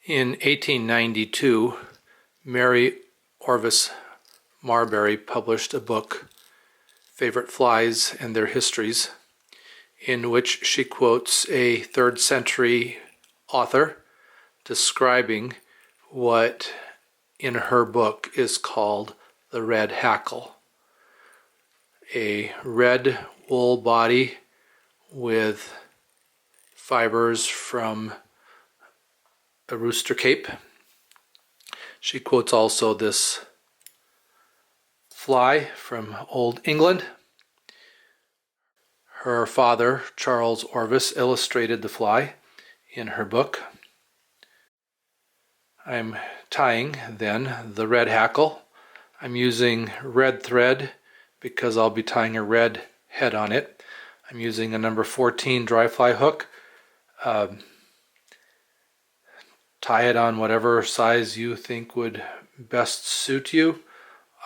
In 1892, Mary Orvis Marbury published a book, Favorite Flies and Their Histories, in which she quotes a 3rd century author describing what in her book is called the red hackle, a red wool body with fibers from a rooster cape. She quotes also this fly from Old England. Her father, Charles Orvis, illustrated the fly in her book. I'm tying then the red hackle. I'm using red thread because I'll be tying a red head on it. I'm using a number 14 dry fly hook. Tie it on whatever size you think would best suit you.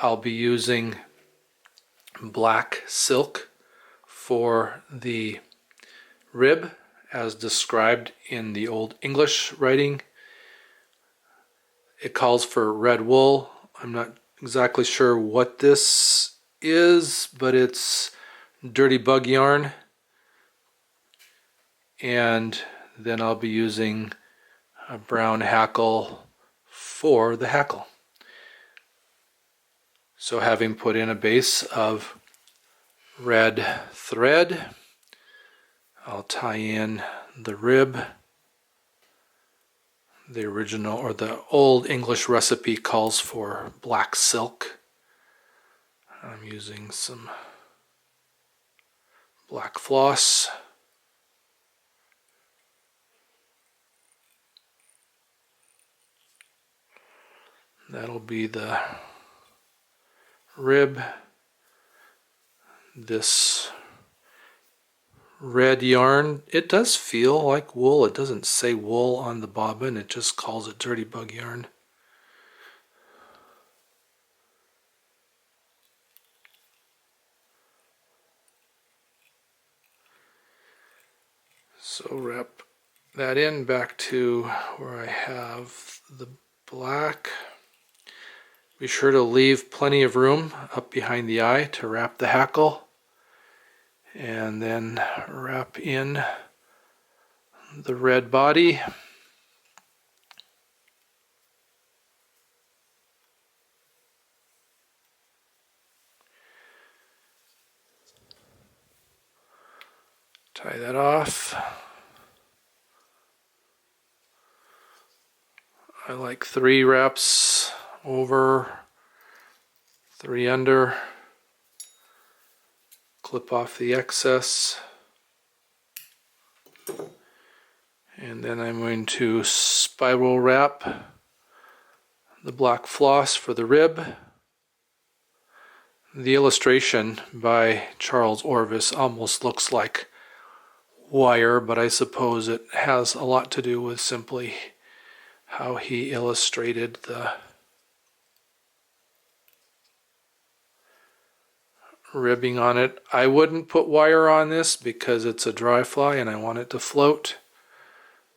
I'll be using black silk for the rib as described in the Old English writing. It calls for red wool. I'm not exactly sure what this is, but it's dirty bug yarn. And then I'll be using a brown hackle for the hackle. So having put in a base of red thread, I'll tie in the rib. The original or the Old English recipe calls for black silk. I'm using some black floss. That'll be the rib. This red yarn, it does feel like wool. It doesn't say wool on the bobbin, it just calls it dirty bug yarn. So wrap that in back to where I have the black. Be sure to leave plenty of room up behind the eye to wrap the hackle, and then wrap in the red body. Tie that off. I like 3 wraps over, 3 under. Clip off the excess. And then I'm going to spiral wrap the black floss for the rib. The illustration by Charles Orvis almost looks like wire, but I suppose it has a lot to do with simply how he illustrated the ribbing on it. I wouldn't put wire on this because it's a dry fly and I want it to float.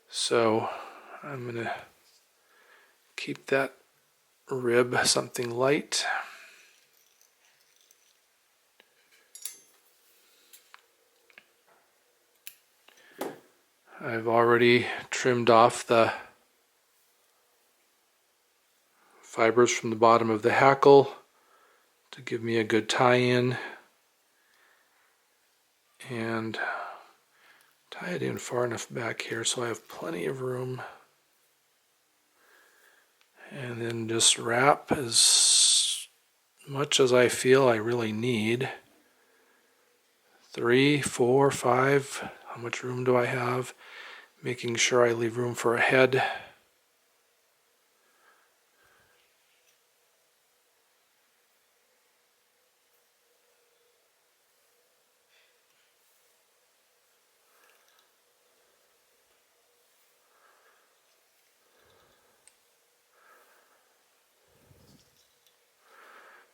So I'm going to keep that rib something light. I've already trimmed off the fibers from the bottom of the hackle to give me a good tie-in, and tie it in far enough back here so I have plenty of room, and then just wrap as much as I feel I really need. 3, 4, 5, how much room do I have? Making sure I leave room for a head.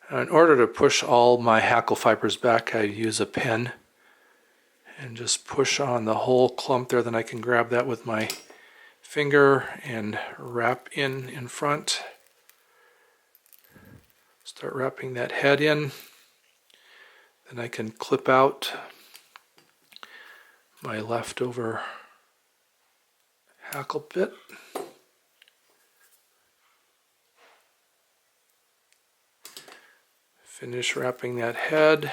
In order to push all my hackle fibers back, I use a pen and just push on the whole clump there. Then I can grab that with my finger and wrap in front. Start wrapping that head in. Then I can clip out my leftover hackle bit. Finish wrapping that head.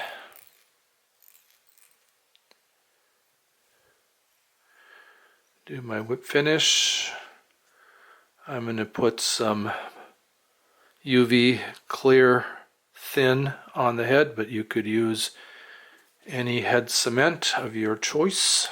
Do my whip finish. I'm going to put some UV clear thin on the head, but you could use any head cement of your choice.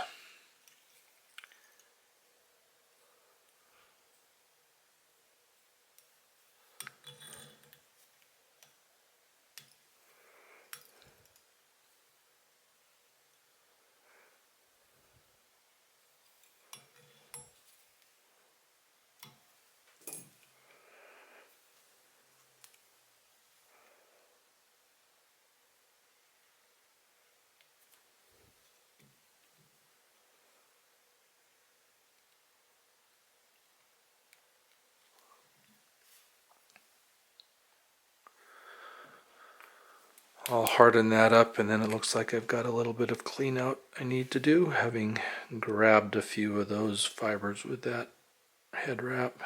I'll harden that up, and then it looks like I've got a little bit of clean out I need to do, having grabbed a few of those fibers with that head wrap.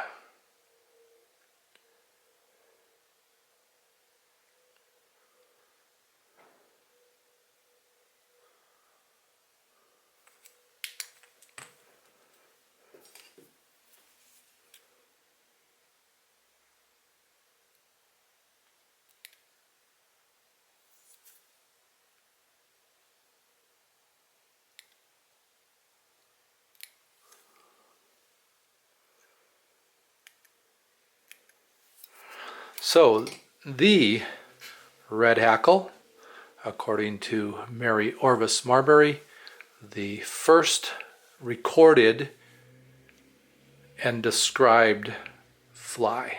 So the red hackle, according to Mary Orvis Marbury, the first recorded and described fly.